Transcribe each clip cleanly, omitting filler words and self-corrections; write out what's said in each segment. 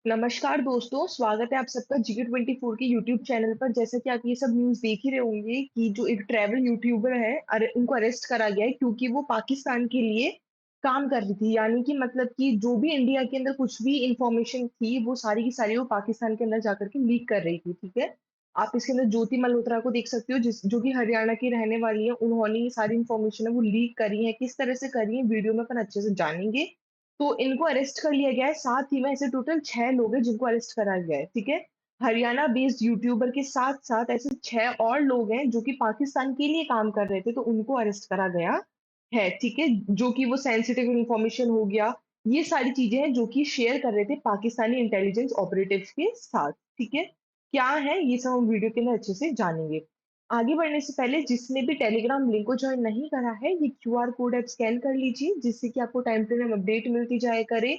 नमस्कार दोस्तों, स्वागत है आप सबका GK24 के यूट्यूब चैनल पर। जैसा कि आप ये सब न्यूज़ देख ही रहे होंगे कि जो एक ट्रैवल यूट्यूबर है उनको अरेस्ट करा गया है क्योंकि वो पाकिस्तान के लिए काम कर रही थी। यानी कि मतलब कि जो भी इंडिया के अंदर कुछ भी इंफॉर्मेशन थी, वो सारी की सारी वो पाकिस्तान के अंदर जाकर के लीक कर रही थी, ठीक है? आप इसके अंदर ज्योति मल्होत्रा को देख सकते हो जो कि हरियाणा की रहने वाली है। उन्होंने ये सारी इंफॉर्मेशन है वो लीक करी है। किस तरह से करी है वीडियो में अपन अच्छे से जानेंगे। तो इनको अरेस्ट कर लिया गया है, साथ ही में ऐसे टोटल 6 लोग हैं जिनको अरेस्ट करा गया है, ठीक है? हरियाणा बेस्ड यूट्यूबर के साथ-साथ ऐसे 6 और लोग हैं जो कि पाकिस्तान के लिए काम कर रहे थे, तो उनको अरेस्ट करा गया है, ठीक है? जो कि वो सेंसिटिव इन्फॉर्मेशन हो गया, ये सारी चीज़ें हैं जो कि शेयर कर रहे थे पाकिस्तानी इंटेलिजेंस ऑपरेटिव्स के साथ, ठीक है? क्या है ये सब हम वीडियो के अंदर अच्छे से जानेंगे। आगे बढ़ने से पहले जिसने भी टेलीग्राम लिंक को जॉइन नहीं करा है, ये क्यूआर कोड आप स्कैन कर लीजिए, जिससे कि आपको टाइम टू टाइम अपडेट मिलती जाया करे।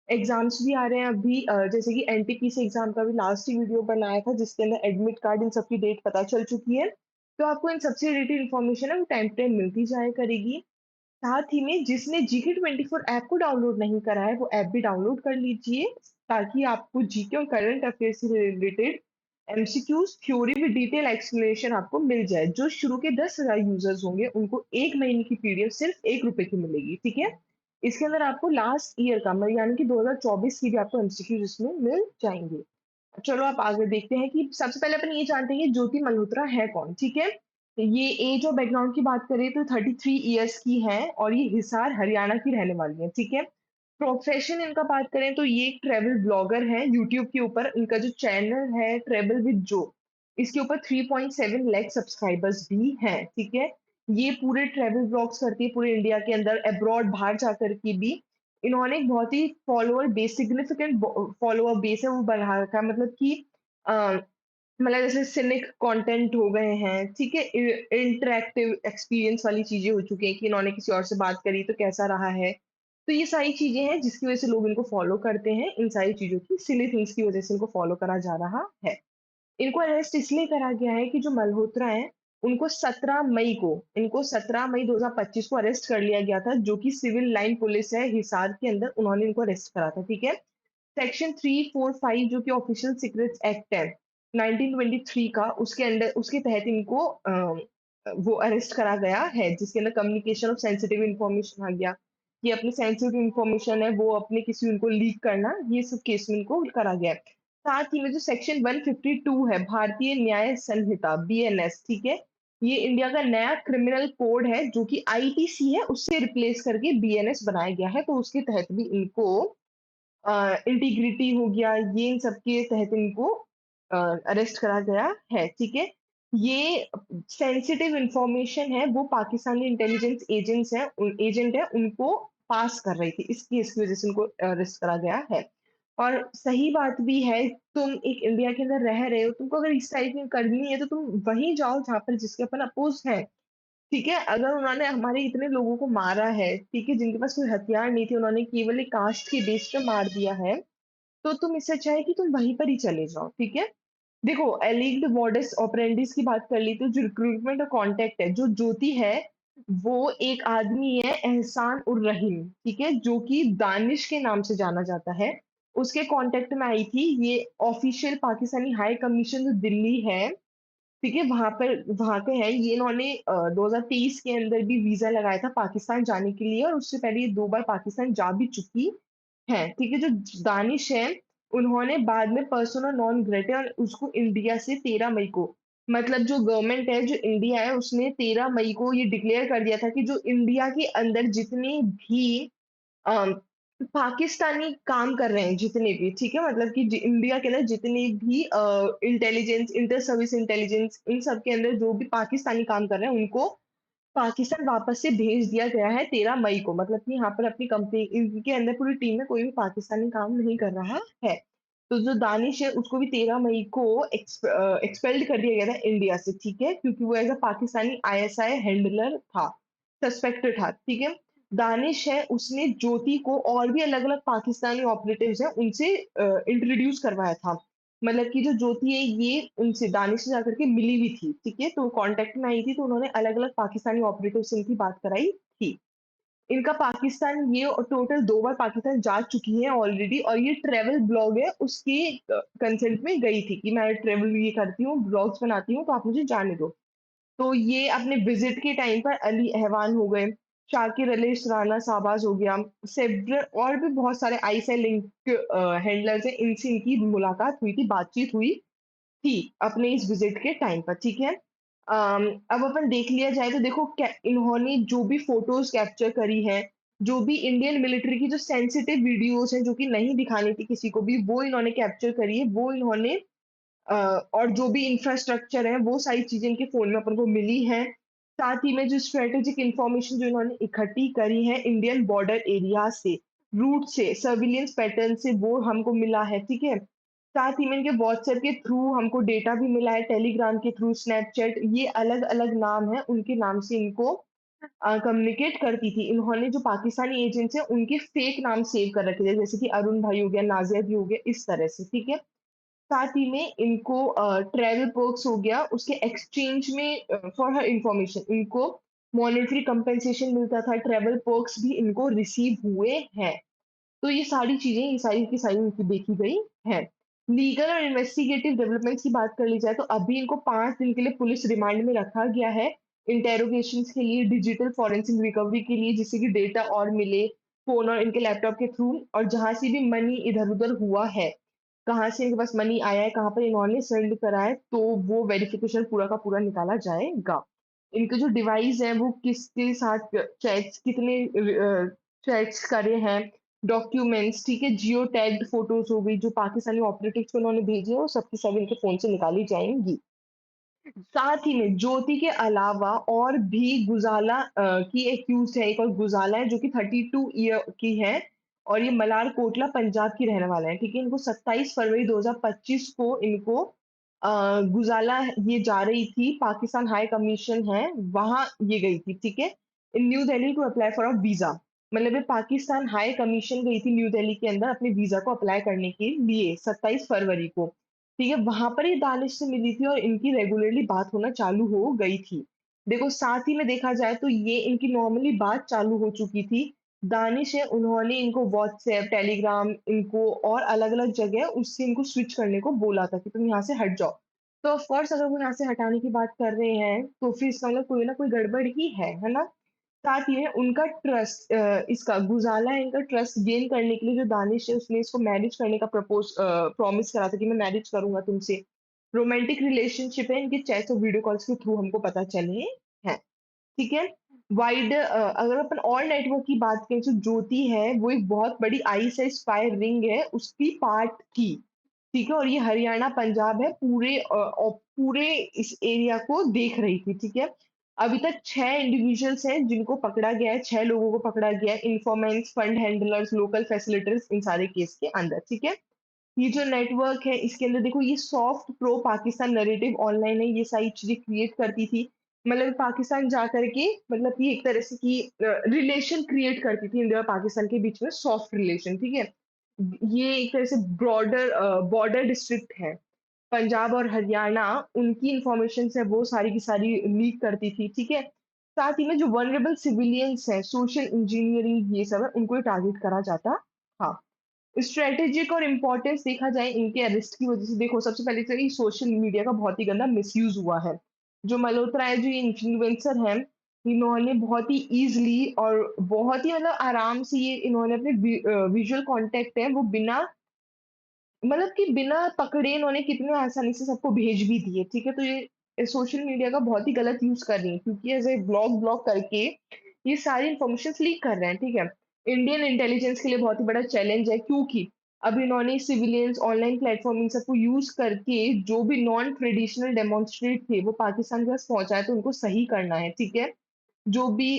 एग्ज़ाम्स भी आ रहे हैं अभी, जैसे कि एनटीपीसी एग्ज़ाम का भी लास्ट ही वीडियो बनाया था, जिसके अंदर एडमिट कार्ड इन सब की डेट पता चल चुकी है। तो आपको इन सबसे रिलेटेड इन्फॉर्मेशन है वो टाइम टू टाइम मिलती जाया करेगी। साथ ही में जिसने जीके24 ऐप को डाउनलोड नहीं करा है, वो ऐप भी डाउनलोड कर लीजिए, ताकि आपको जीके और करंट अफेयर्स से related MCQs, theory with detail explanation आपको मिल जाए। जो शुरू के 10,000 यूज़र्स होंगे, उनको 1 महीने की पीडीएफ सिर्फ़ ₹1 की मिलेगी, ठीक है? इसके अंदर आपको लास्ट ईयर का यानी कि 2024 की भी आपको एमसीक्यूज़ इसमें मिल जाएँगे। चलो आप आगे देखते हैं कि सबसे पहले अपन ये जानते हैं कि ज्योति मल्होत्रा है कौन, ठीक है? ये एज और बैकग्राउंड की बात करें तो 33 इयर्स की हैं और ये हिसार हरियाणा की रहने वाली हैं, ठीक है? प्रोफेशन इनका बात करें तो ये एक ट्रैवल ब्लॉगर है यूट्यूब के ऊपर। इनका जो चैनल है ट्रैवल विद जो, इसके ऊपर 3.7 लाख सब्सक्राइबर्स भी हैं, ठीक है? ये पूरे ट्रैवल व्लॉग्स करती है पूरे इंडिया के अंदर, अब्रॉड बाहर जाकर के भी। इन्होंने एक बहुत ही follower base significant follower base है वो बढ़ा रखा है, मतलब कि अ, मतलब जैसे सिनिक कंटेंट हो गए हैं, ठीक है? इंटरैक्टिव एक्सपीरियंस वाली चीज़ें हो चुकी हैं कि इन्होंने किसी और से बात करी तो कैसा रहा है। तो ये सारी चीज़ें हैं जिसकी वज़ह से लोग इनको फ़ॉलो करते हैं, इन सारी चीज़ों की सिली थिंग्स की वज़ह से इनको फ़ॉलो करा जा रहा है। इनको अरेस्ट इसलिए करा गया है कि जो मल्होत्रा हैं, इनको 17 मई 2025 को अरेस्ट कर लिया गया था, जो कि सिविल लाइन पुलिस है हिसार के अंदर, उन्होंने इनको अरेस्ट करा था, ठीक है? सेक्शन 345 जो कि ऑफिशियल सीक्रेट्स एक्ट है 1923 का, उसके अंडर उसके तहत इनको वो अरेस्ट करा गया है, जिसके अंदर कम्युनिकेशन ऑफ सेंसिटिव इन्फॉर्मेशन आ गया। ये अपनी सेंसिटिव इन्फॉर्मेशन है वो अपने किसी उनको लीक करना, ये सब केस में इनको करा गया है। साथ ही में जो सेक्शन 152 है भारतीय न्याय संहिता बीएनएस, ठीक है? ये इंडिया का नया क्रिमिनल कोड है जो कि आईपीसी है, उससे रिप्लेस करके बीएनएस बनाया गया है, तो उसके तहत भी इनको इंटीग्रिटी हो गया, ये इन सब के तहत इनको अरेस्ट करा गया है, ठीक है? ये सेंसिटिव इन्फॉर्मेशन है, वो पाकिस्तानी इंटेलिजेंस एजेंट है, उनको पास कर रही थी। इस केस की वज़ह से उनको अरेस्ट करा गया है। और सही बात भी है, तुम एक इंडिया के अंदर रह रहे हो, तुमको अगर इस टाइप की करनी है, तो तुम वहीं जाओ जहाँ पर जिसके अपन अपोज़ हैं। ठीक है? अगर उन्होंने हमारे इतने लोगों को मारा है, ठीक है? जिनके पास कोई हथियार नहीं थे, उन्होंने केवल एक कास्ट के बेस पे मार दिया है, तो तुम इससे अच्छा है कि तुम वहीं पर ही चले जाओ, ठीक है? देखो एलीग्ड मॉडस ऑपरेंडिस की बात कर ली तो जो रिक्रूटमेंट और कॉन्टैक्ट है, जो ज्योति है, वो एक आदमी है एहसान उर रहीम, ठीक है? जो कि दानिश के नाम से जाना जाता है। उसके कॉन्टैक्ट में आई थी ये ऑफिशियल पाकिस्तानी हाई कमीशन जो दिल्ली है, ठीक है? वहाँ पे है, ये इन्होंने 2023 के अंदर भी वीज़ा लगाया था पाकिस्तान जाने के लिए और उससे पहले ये 2 बार पाकिस्तान जा भी चुकी हैं, ठीक है? जो दानिश है, उन्होंने बाद में पर्सोना नॉन ग्रेटा और उसको इंडिया से 13 मई को, मतलब जो गवर्नमेंट है, जो इंडिया है, उसने 13 मई को ये डिक्लेयर कर दिया था कि जो इंडिया के अंदर जितने भी अ, पाकिस्तानी काम कर रहे हैं जितने भी, ठीक है? मतलब कि इंडिया के अंदर जितने भी इंटेलिजेंस, इंटर सर्विस इंटेलिजेंस, इन सब के अंदर जो भी पाकिस्तानी काम कर रहे हैं, उनको पाकिस्तान वापस से भेज दिया गया है 13 मई को। मतलब कि यहाँ पर अपनी कंपनी इनके अंदर पूरी टीम में कोई भी पाकिस्तानी काम नहीं कर रहा है। तो जो दानिश है उसको भी 13 मई को एक्सपेल्ड कर दिया गया था इंडिया से, ठीक है? क्योंकि वो as a Pakistani ISI handler था, सस्पेक्टेड था, ठीक है? दानिश है उसने ज्योति को और भी अलग-अलग पाकिस्तानी ऑपरेटिव्स हैं उनसे इंट्रोड्यूस करवाया था। मतलब कि जो ज्योति है ये उनसे दानिश से जाकर के मिली हुई थी, ठीक है? तो कॉन्टैक्ट में आई थी तो उन्होंने अलग-अलग पाकिस्तानी ऑपरेटिव से इनकी बात कराई थी। इनका पाकिस्तान ये टोटल 2 बार पाकिस्तान जा चुकी हैं ऑलरेडी, और ये ट्रैवल ब्लॉग है उसके कंसेंट में गई थी कि मैं ट्रैवल ये करती हूँ, ब्लॉग्स बनाती हूँ, तो आप मुझे जाने दो। तो ये अपने विज़िट के टाइम पर अली एहवान हो गए, शाकिर अली राना शाहबाज हो गया, सेवरल और भी बहुत सारे आईएसआई लिंक हैंडलर्स हैं, इनसे इनकी मुलाकात हुई थी, बातचीत हुई थी अपने इस विज़िट के टाइम पर, ठीक है? अब अपन देख लिया जाए तो देखो इन्होंने जो भी फ़ोटोज़ कैप्चर करी हैं, जो भी इंडियन मिलिट्री की जो सेंसिटिव वीडियोज़ हैं, जो कि नहीं दिखानी थी किसी को भी, वो इन्होंने कैप्चर करी है, वो इन्होंने अ, और जो भी इंफ्रास्ट्रक्चर है, वो सारी चीज़ें इनके फ़ोन में अपन को मिली हैं। साथ ही में जो स्ट्रैटेजिक इन्फॉर्मेशन जो इन्होंने इकट्ठी करी है इंडियन बॉर्डर एरिया से, रूट से, सर्विलेंस पैटर्न से, वो हमको मिला है, ठीक है? साथ ही में इनके व्हाट्सएप के थ्रू हमको डेटा भी मिला है, टेलीग्राम के थ्रू, स्नैपचैट, ये अलग-अलग नाम हैं, उनके नाम से इनको कम्युनिकेट करती थी। इन्होंने जो पाकिस्तानी एजेंट्स हैं, उनके फेक नाम सेव कर रखे थे, जैसे कि अरुण भाई हो गया, नाज़िया जी हो गया, इस तरह से, ठीक है? साथ ही में इनको ट्रैवल पर्क्स हो गया, उसके एक्सचेंज में फॉर हर इन्फॉर्मेशन इनको मॉनेटरी कंपेंसेशन मिलता था, ट्रैवल पर्क्स भी इनको रिसीव हुए हैं। तो ये सारी चीज़ें, ये सारी की सारी इनकी देखी गई हैं। लीगल और इन्वेस्टिगेटिव डेवलपमेंट्स की बात कर ली जाए तो अभी इनको 5 दिन के लिए पुलिस रिमांड में रखा गया है, इंटेरोगेशंस के लिए, डिजिटल फॉरेंसिक रिकवरी के लिए, जिससे कि डेटा और मिले, फ़ोन और इनके लैपटॉप के थ्रू, और जहाँ से भी मनी इधर-उधर हुआ है, कहाँ से इनके पास मनी आया है, कहाँ पर इन्होंने सेंड करा है, तो वो वेरिफिकेशन पूरा का पूरा निकाला जाएगा। इनके जो डिवाइस हैं, वो किसके साथ चैट्स कितने चैट्स करे हैं, डॉक्यूमेंट्स, ठीक है, जियो टैग्ड फोटोज़ हो गई, जो पाकिस्तानी ऑपरेटिव्स को उन्होंने भेजी है, वो सब की सब इनके फ़ोन से निकाली जाएँगी। साथ ही में ज्योति के अलावा और भी गुजाला की एक्यूज़्ड है, एक और गुजाला है जो कि 32 ईयर की है, और ये मलारकोटला पंजाब की रहने वाला है, ठीक है? इनको 27 फरवरी 2025 को इनको गुजाला ये जा रही थी, पाकिस्तान हाई कमीशन है, वहाँ ये गई थी, ठीक है? In New Delhi to apply for a visa, मतलब ये पाकिस्तान हाई कमीशन गई थी न्यू दिल्ली के अंदर अपने वीज़ा को अप्लाई करने के लिए 27 फरवरी को। ठीक है, वहाँ पर ये दानिश से मिली थी और इनकी रेगुलरली बात होना चालू हो गई थी। देखो साथ ही में देखा जाए तो ये इनकी नॉर्मली बात चालू हो चुकी थी। दानिश है, उन्होंने इनको व्हाट्सएप, टेलीग्राम इनको और अलग-अलग जगह उससे इनको स्विच करने को बोला था कि तुम यहाँ से हट जाओ। तो ऑफ कोर्स अगर वो यहाँ से हटाने की बात कर रहे हैं, तो फिर इसका मतलब कोई ना कोई गड़बड़ ही है ना? साथ ये उनका ट्रस्ट इसका गुज़ाला है, इनका ट्रस्ट गेन करने के लिए जो दानिश है उसने इसको मैरिज करने का प्रॉमिस करा था कि मैं मैरिज करूँगा तुमसे। रोमांटिक रिलेशनशिप है, इनके चैट्स और वीडियो कॉल्स के थ्रू हमको पता चले हैं, ठीक है? अगर अपन और नेटवर्क की बात करें तो ज्योति है, वो एक बहुत बड़ी आईएसआई स्पाई रिंग है, उसकी पार्ट थी, ठीक है? और ये हरियाणा, पंजाब है, पूरे इस एरिया को देख रही थी, ठीक है? अभी तक 6 इंडिविजुअल्स हैं जिनको पकड़ा गया है, 6 लोगों को पकड़ा गया है, informants, fund handlers, local facilitators इन सारे केस के अंदर, ठीक है? ये जो नेटवर्क है इसके अंदर देखो ये soft pro Pakistan narrative online है, ये सारी चीज़ें क्रिएट करती थी। मतलब पाकिस्तान जा कर के मतलब कि एक तरह से कि रिलेशन क्रिएट करती थी इंडिया और पाकिस्तान के बीच में सॉफ्ट रिलेशन, ठीक है? ये एक तरह से बॉर्डर डिस्ट्रिक्ट है। पंजाब और हरियाणा उनकी इन्फॉर्मेशन है वो सारी की सारी लीक करती थी, ठीक है? साथ ही में जो वल्नरेबल सिविलियंस हैं, सोशल इंजीनियरिंग ये सब है, उनको ही टारगेट करा जाता था। स्ट्रैटेजिक और इम्पोर्टेंस देखा जाए इनके अरेस्ट की वजह से, देखो सबसे पहले तो ये सोशल मीडिया का बहुत ही गंदा मिसयूज़ हुआ है। जो मल्होत्रा है, जो ये इन्फ्लुएंसर हैं, इन्होंने बहुत ही ईज़िली और बहुत ही मतलब आराम से ये इन्होंने अपने विज़ुअल कॉन्टैक्ट है वो बिना मतलब कि बिना पकड़े इन्होंने कितने आसानी से सबको भेज भी दिए, ठीक है? तो ये सोशल मीडिया का बहुत ही गलत यूज़ कर रही हैं क्योंकि ऐसे ब्लॉग करके ये सारी इन्फॉर्मेशंस लीक कर रहे हैं, ठीक है? इंडियन इंटेलिजेंस के लिए बहुत ही बड़ा चैलेंज है क्योंकि अब इन्होंने सिविलियंस, ऑनलाइन प्लेटफ़ॉर्म इन सबको यूज़ करके जो भी नॉन ट्रेडिशनल डेमोंस्ट्रेट थे, वो पाकिस्तान के पास पहुँचाए तो उनको सही करना है, ठीक है? जो भी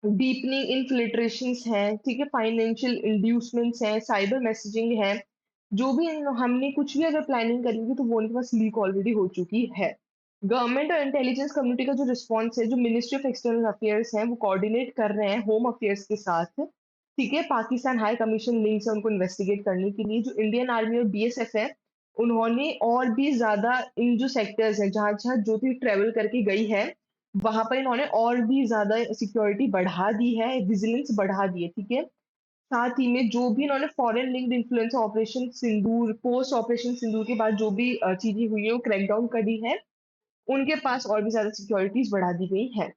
डीपनिंग इन्फिल्ट्रेशंस हैं, ठीक है? फाइनेंशियल इंड्यूसमेंट्स हैं, साइबर मैसेजिंग है, जो भी हमने कुछ भी अगर प्लानिंग करी होगी तो वो उनके पास लीक ऑलरेडी हो चुकी है। गवर्नमेंट और इंटेलिजेंस कम्युनिटी का जो रिस्पॉन्स है, जो मिनिस्ट्री ऑफ एक्सटर्नल अफेयर्स है, वो कोऑर्डिनेट कर रहे हैं होम अफेयर्स के साथ, ठीक है? पाकिस्तान हाई कमीशन लिंक्स है उनको इन्वेस्टिगेट करने के लिए। जो इंडियन आर्मी और बीएसएफ है, उन्होंने और भी ज़्यादा इन जो सेक्टर्स हैं, जहाँ-जहाँ ज्योति ट्रैवल करके गई है, वहाँ पर इन्होंने और भी ज़्यादा सिक्योरिटी बढ़ा दी है, विजिलेंस बढ़ा दी है, ठीक है? साथ ही में जो भी इन्होंने फॉरेन लिंक्ड इन्फ्लुएंसर ऑपरेशन सिंदूर, पोस्ट ऑपरेशन सिंदूर के बाद जो भी चीज़ें हुई है, वो क्रैकडाउन करी है, उनके पास और भी ज़्यादा सिक्योरिटीज़ बढ़ा दी गई हैं।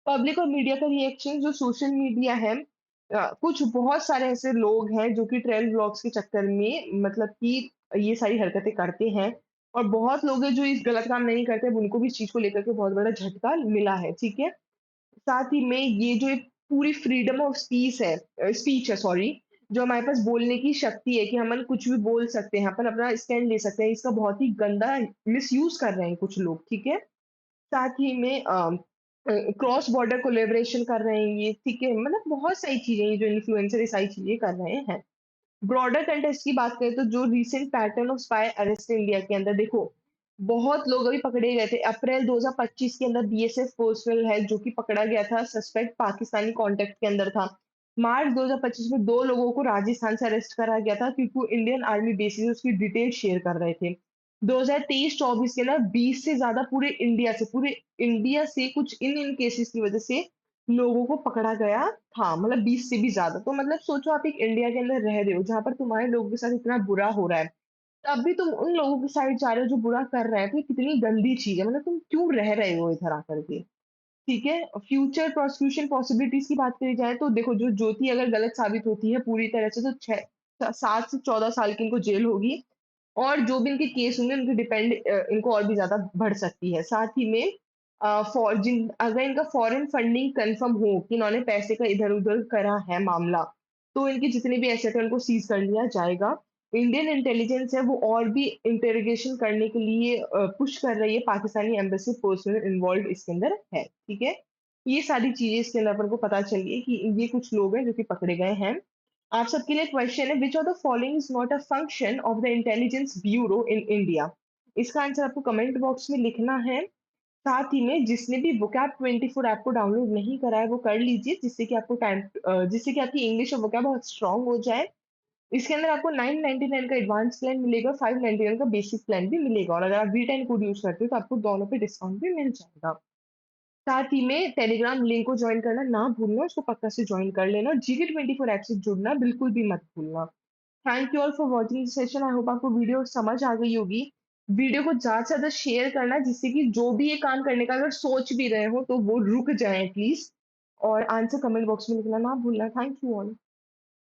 पब्लिक और मीडिया का रिएक्शन जो सोशल मीडिया है, कुछ बहुत सारे ऐसे लोग हैं जो कि ट्रेल ब्लॉग्स के चक्कर में मतलब कि ये सारी हरकतें करते हैं और बहुत लोग हैं जो इस गलत काम नहीं करते, अब उनको भी इस चीज़ को लेकर के बहुत बड़ा झटका मिला है, ठीक है? साथ ही में ये जो एक पूरी फ्रीडम ऑफ स्पीच है सॉरी, जो हमारे पास बोलने की शक्ति है कि हम कुछ भी बोल सकते हैं, अपन अपना स्टैंड ले सकते हैं, इसका बहुत ही गंदा मिसयूज़ कर रहे हैं कुछ लोग, ठीक है? साथ ही में क्रॉस बॉर्डर कोलैबोरेशन कर रहे हैं ये, ठीक है? मतलब बहुत सारी चीज़ें हैं, जो इन्फ्लुएंसर ये सारी चीज़ें कर रहे हैं। ब्रॉडर कंटेक्स्ट की बात करें तो जो recent pattern of spy arrest India के अंदर देखो, बहुत लोग अभी पकड़े गए थे। अप्रैल 2025 के अंदर बीएसएफ पर्सनल है जो कि पकड़ा गया था, सस्पेक्ट पाकिस्तानी कॉन्टेक्ट के अंदर था। मार्च 2025 में 2 लोगों को राजस्थान से अरेस्ट करा गया था क्योंकि वो इंडियन आर्मी बेसिस उसकी डिटेल शेयर कर रहे थे। 2023-24 के अंदर 20 से ज़्यादा पूरे इंडिया से कुछ इन केसेस की वजह से लोगों को पकड़ा गया था, मतलब 20 से भी ज़्यादा। तो मतलब सोचो आप एक इंडिया के अंदर रह रहे हो, जहाँ पर तुम्हारे लोगों के साथ इतना बुरा हो रहा है, तब भी तुम उन लोगों की साइड जा रहे हो जो बुरा कर रहे हैं, तो ये कितनी गंदी चीज़ है, मतलब तुम क्यों रह रहे हो इधर आकर के, ठीक है? फ्यूचर प्रोसिक्यूशन पॉसिबिलिटीज़ की बात करी जाए तो देखो, जो ज्योति अगर गलत साबित होती है पूरी तरह से तो 7 से 14 साल की इनको जेल होगी और जो भी इनके केस होंगे उनके इनको और भी ज़्यादा बढ़ सकती है। साथ ही में फॉर जिन अगर इनका फॉरेन फंडिंग कन्फर्म हो कि इन्होंने पैसे का इधर-उधर करा है मामला, तो इनके जितने भी एसेट हैं उनको सीज़ कर लिया जाएगा। इंडियन इंटेलिजेंस है वो और भी इंटरोगेशन करने के लिए पुश कर रही है, पाकिस्तानी एम्बेसी पर्सनल इन्वॉल्व्ड इसके अंदर है, ठीक है? ये सारी चीज़ें इसके अंदर अपन को पता चली है कि ये कुछ लोग हैं जो कि पकड़े गए हैं। आप सबके लिए क्वेश्चन है, which of the following is not a function of the intelligence bureau in India? इसका आंसर आपको कमेंट बॉक्स में लिखना है। साथ ही में जिसने भी वोकैब 24 ऐप को डाउनलोड नहीं करा है वो कर लीजिए, जिससे कि आपकी इंग्लिश और वोकैब बहुत स्ट्रांग हो जाए। इसके अंदर आपको 999 का एडवांस प्लान मिलेगा, 599 का बेसिक प्लान भी मिलेगा और अगर आप V10 कोड यूज करते हो तो आपको दोनों पे डिस्काउंट भी मिल जाएगा। साथ ही में टेलीग्राम लिंक को ज्वाइन करना ना भूलना, उसको पक्का से ज्वाइन कर लेना और GK24 ऐप से जुड़ना बिल्कुल भी मत भूलना। Thank you all for watching this session. I hope आपको वीडियो समझ आ गई होगी। वीडियो को ज़्यादा से ज़्यादा शेयर करना जिससे कि जो भी ये काम करने का अगर सोच भी रहे हो तो वो रुक जाएँ प्लीज़ और आंसर कमेंट बॉक्स में लिखना ना भूलना। Thank you all.